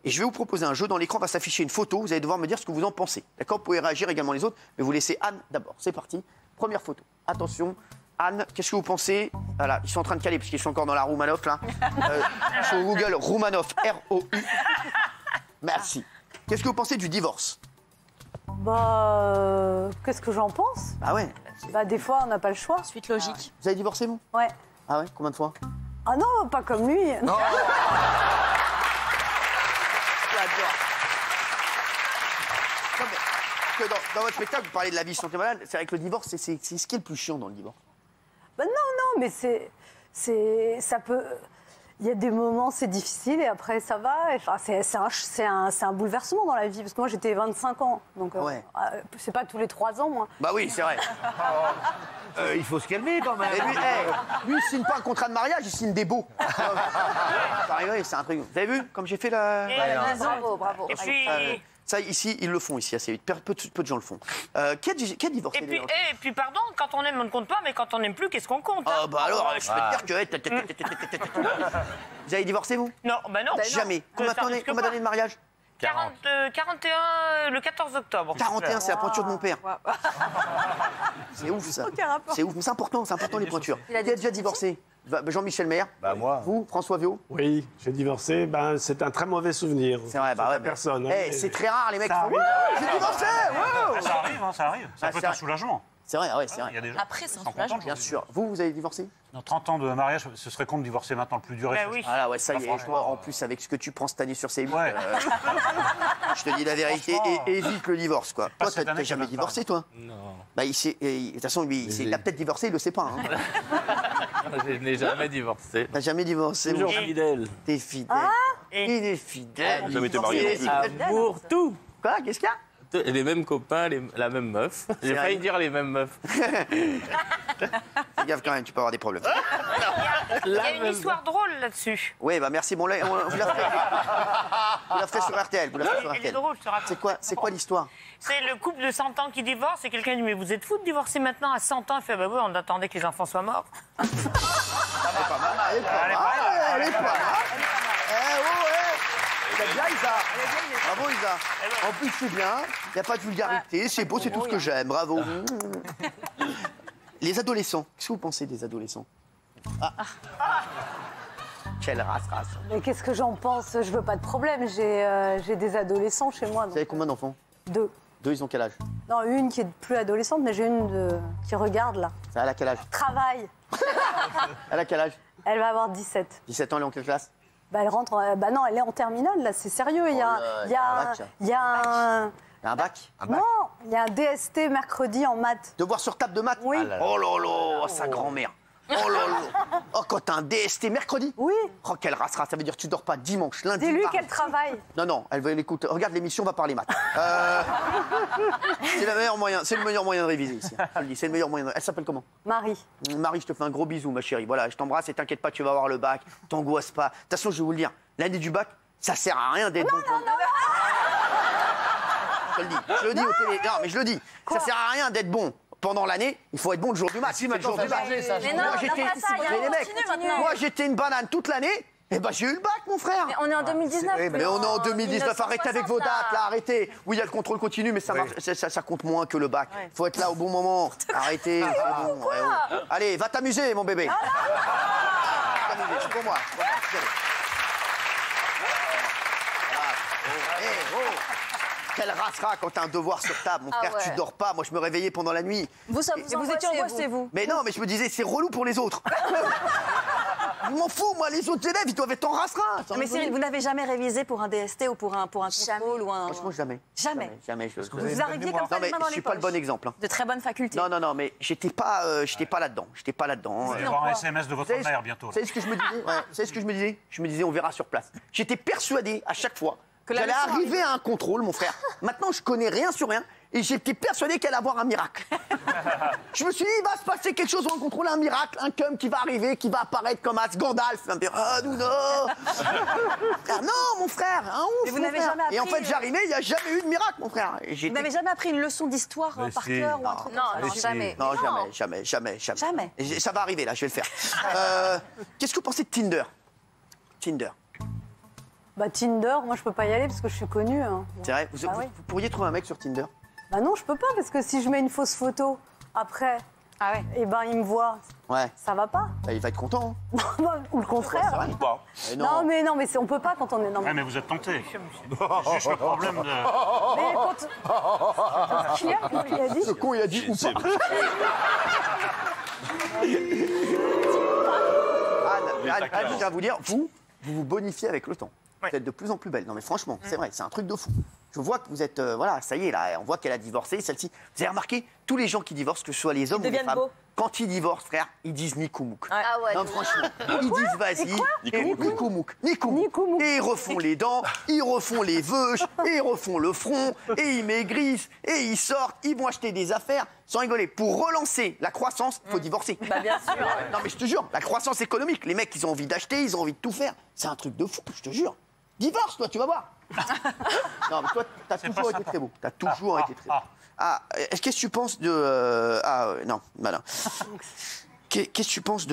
Et je vais vous proposer un jeu. Dans l'écran va s'afficher une photo. Vous allez devoir me dire ce que vous en pensez. D'accord? Vous pouvez réagir également les autres. Mais vous laissez Anne d'abord. C'est parti. Première photo. Attention. Anne, qu'est-ce que vous pensez? Voilà, ils sont en train de caler parce qu'ils sont encore dans la Roumanoff là. Sur Google, Roumanoff, R-O-U. Merci. Qu'est-ce que vous pensez du divorce? Bah, qu'est-ce que j'en pense? Ah ouais. Bah, des fois, on n'a pas le choix. Suite logique. Vous avez divorcé, vous? Ouais. Ah ouais? Combien de fois? Ah non, pas comme lui. J'adore. Non, mais, parce que dans votre spectacle, vous parlez de la vie sentimentale. C'est vrai que le divorce, c'est ce qui est le plus chiant dans le divorce. Bah non, mais ça peut... Il y a des moments, c'est difficile, et après, ça va. Enfin, c'est un bouleversement dans la vie, parce que moi, j'étais 25 ans. Donc, Ouais. c'est pas tous les 3 ans, moi. Bah oui, c'est vrai. Il faut se calmer quand même. Et lui, il signe pas un contrat de mariage, il signe des baux. Ça arrive, c'est un truc. Vous avez vu comme j'ai fait la... Bravo. Et puis, Ça, ici, ils le font, ici, assez vite. Peu de gens le font. Qui a divorcé d'ailleurs et puis, pardon, quand on aime, on ne compte pas, mais quand on n'aime plus, qu'est-ce qu'on compte? Ah bah alors, je peux te dire que... Vous avez divorcé, vous? Non, bah non. Jamais. Combien d'années de mariage? 41, le 14 octobre. 41, c'est la pointure de mon père. C'est ouf, ça. Aucun rapport. C'est ouf, mais c'est important les pointures. Qui a déjà divorcé? Jean-Michel Maire. Bah moi. Vous, François Viau? Oui, j'ai divorcé. Ben, c'est un très mauvais souvenir. C'est vrai, bah ouais. Personne. hein, Eh, mais- c'est très rare, les mecs qui Ça font... arrive. Ouais, j'ai divorcé, ouais. Ça arrive, hein, ça arrive. Ça Ah, peut c'est être un vrai. soulagement. C'est vrai, ouais, c'est Il y a vrai. des gens Après, c'est qui un sont soulagement. contents. Bien sûr. Vous avez divorcé? Dans 30 ans de mariage, ce serait con de divorcer maintenant le plus dur. Bah oui. Ah là, ouais, ça y est. franchement, Toi, en plus, avec ce que tu prends cette année sur ces Ouais. je te dis la vérité, Franchement. et évite le divorce, quoi. Toi, cette t'as année, jamais ça divorcé, toi? Non, Bah, de toute façon, lui, il a peut-être divorcé, il le sait pas. Hein. je n'ai jamais divorcé. T'as jamais divorcé, Toujours mon... fidèle. T'es fidèle. Il est fidèle. Jamais été marié non plus. Amour, tout. Quoi? Qu'est-ce qu'il y a? Les mêmes copains, la même meuf. J'ai vrai. failli dire les mêmes meufs. Fais gaffe quand même, tu peux avoir des problèmes. Il y a une histoire drôle là-dessus. Oui, bah merci, bon, là, vous la ferez. Vous la ferez sur RTL. Vous la ferez sur Elle est RTL. drôle, je te raconte. C'est quoi l'histoire? C'est le couple de 100 ans qui divorce et quelqu'un dit mais vous êtes fou de divorcer maintenant à 100 ans? Il fait bah oui, on attendait que les enfants soient morts. Elle est pas mal. Eh, ouais. C'est bien, Isa. Bravo, Isa. En plus, c'est bien. Il n'y a pas de vulgarité. C'est beau, c'est tout ce que j'aime. Bravo. Les adolescents. Qu'est-ce que vous pensez des adolescents? Quelle race. Mais qu'est-ce que j'en pense? Je veux pas de problème. J'ai des adolescents chez moi. Vous avez combien d'enfants? 2. Deux, ils ont quel âge? Non, une qui est plus adolescente, mais j'ai une qui regarde, là. Elle a quel âge? Travaille. Elle a quel âge? Elle va avoir 17. 17 ans, elle est en quelle classe? Bah, elle rentre... Bah non, elle est en terminale, là. C'est sérieux. Il y a il y a un bac. il y a un... Un bac? Non, il y a un DST mercredi en maths. Devoir sur table de maths? Oui. Oh là là, sa grand-mère. Oh là là. Oh, quand t'as un DST mercredi? Oui. Oh, quelle race. Ça veut dire que tu dors pas dimanche, lundi, Dis-lui mardi. qu'elle travaille. Non, elle veut l'écouter. Regarde l'émission, on va parler maths. C'est le meilleur moyen de réviser ici. Je le dis, c'est le meilleur moyen. Elle s'appelle comment? Marie. Marie, je te fais un gros bisou, ma chérie. Voilà, je t'embrasse et t'inquiète pas, tu vas avoir le bac. T'angoisses pas. De toute façon, je vais vous le dire, l'année du bac, ça sert à rien d'être bon. Je le dis. Je le dis au télé. Non, mais je le dis. Ça sert à rien d'être bon. Pendant l'année, il faut être bon le jour du match. Si maintenant ça a changé, ça a changé. Mais non, Moi, j'étais- pas ça, il y a Mais les un mecs, continu maintenant. moi, j'étais une banane toute l'année. Et ben, j'ai eu le bac, mon frère. Mais on est en 2019. Mais on est en 2019, arrêtez avec vos dates, là, arrêtez. Oui, il y a le contrôle continu, mais ça, marche, ça compte moins que le bac. Faut être là au bon moment. Arrêtez. c'est bon, ouais, ouais. Allez, va t'amuser, mon bébé. T'amuser, c'est pour moi. Allez. Voilà. Oh. Quelle race quand t'as un devoir sur table, mon frère, tu dors pas. Moi, je me réveillais pendant la nuit. Vous, ça vous étiez angoissé, vous. Mais non, mais je me disais, c'est relou pour les autres. Je m'en fous, moi, les autres élèves, ils doivent être en race-ra. Mais Cyril, vous n'avez jamais révisé pour un DST ou pour un contrôle ou un... Franchement, jamais. Jamais. Jamais. Vous arriviez comme ça, Non, les mais mains dans je les suis pas le poches. bon exemple. Hein. De très bonne faculté. Non, mais j'étais pas là-dedans. J'étais pas là-dedans. Vous allez voir un SMS de votre mère bientôt. Vous savez ce que je me disais? Vous savez ce que je me disais? Je me disais, on verra sur place. J'étais persuadé à chaque fois que la j'allais leçon arriver à un contrôle, mon frère. Maintenant, je connais rien sur rien. Et j'étais persuadé qu'elle allait avoir un miracle. Je me suis dit, il va se passer quelque chose dans le contrôle, un miracle, un cum qui va arriver, qui va apparaître comme As Gandalf. Il va me dire, ah, non. Ah, non, mon frère, un ouf, Mais vous mon n'avez frère. jamais appris, Et en fait, j'arrivais, il n'y a jamais eu de miracle, mon frère. Et Vous j'étais- n'avez jamais appris une leçon d'histoire Mais par si. cœur ou un truc Non, comme ça non, jamais. Non, jamais. Jamais. Et ça va arriver, là, je vais le faire. Qu'est-ce que vous pensez de Tinder? Tinder. Bah Tinder, moi je peux pas y aller parce que je suis connue. Hein. C'est vrai, Ah oui. vous pourriez trouver un mec sur Tinder? Bah non, je peux pas parce que si je mets une fausse photo après, et ben il me voit, Ouais, ça va pas. bah, il va être content. Hein. Ou le contraire. Ou pas. Eh Non mais on peut pas quand on est. Non, Ouais, mais vous êtes tenté. C'est juste le problème de. mais quand. Kylian, il a dit. Le con, il a dit ou pas. Anne, je tiens à vous dire, vous vous bonifiez avec le temps. Ouais. Vous êtes de plus en plus belle. Non mais franchement, c'est vrai, c'est un truc de fou. Je vois que vous êtes, voilà, ça y est, là, on voit qu'elle a divorcé, celle-ci. Vous avez remarqué, tous les gens qui divorcent, que ce soit les hommes ou les deviennent femmes, beaux. quand ils divorcent, frère, ils disent Nikoumouk. Ah ouais. Non, franchement, ils disent vas-y, et Nikoumouk. Nikoumouk. Et ils refont les dents, ils refont les veuches, et ils refont le front, et ils maigrissent, et ils sortent, ils vont acheter des affaires, sans rigoler. Pour relancer la croissance, il faut divorcer. Bah bien sûr. Non mais je te jure, la croissance économique, les mecs, ils ont envie d'acheter, ils ont envie de tout faire. C'est un truc de fou, je te jure. Divorce, toi, tu vas voir. Non, mais toi, t'as C'est toujours pas été sympa. très beau. T'as toujours été très beau. Qu'est-ce que tu penses de... non, malin. Qu'est-ce que tu penses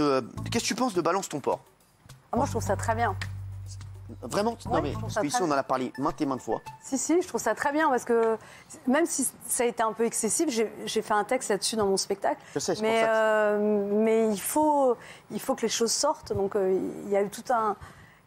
de Balance ton porc? Ah, moi je trouve ça très bien. Vraiment? Non Ouais, mais, je trouve parce ça qu'ici, très on en a parlé maintes et maintes fois. Si, je trouve ça très bien parce que même si ça a été un peu excessif, j'ai fait un texte là-dessus dans mon spectacle. Je sais, c'est mais, pour ça mais il faut que les choses sortent. Donc il y a eu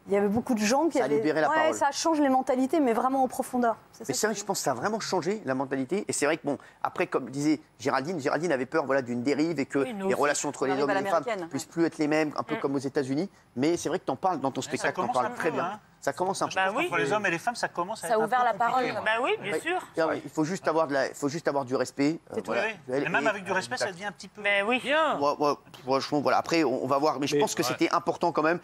il y avait beaucoup de gens qui Ça a libéré la parole. Ça change les mentalités, mais vraiment en profondeur. Mais c'est vrai que je pense que ça a vraiment changé la mentalité. Et c'est vrai que, bon, après, comme disait Géraldine avait peur voilà, d'une dérive et que Oui, nous les aussi. relations entre On les arrive hommes à et les femmes l'américaine. puissent plus être les mêmes, un peu comme aux États-Unis. Mais c'est vrai que tu en parles dans ton spectacle, tu en commence parles un très peu, bien. hein. Ça commence un peu. Bah oui. Entre les hommes et les femmes, ça commence à Ça être a un ouvert peu la compliqué, parole. ouais. Bah oui, bien sûr. Il faut juste avoir du respect. Oui, oui. Et même avec du respect, ça devient un petit peu. Mais oui. Bien. Franchement, voilà. Après, on va voir. Mais je pense que c'était important quand même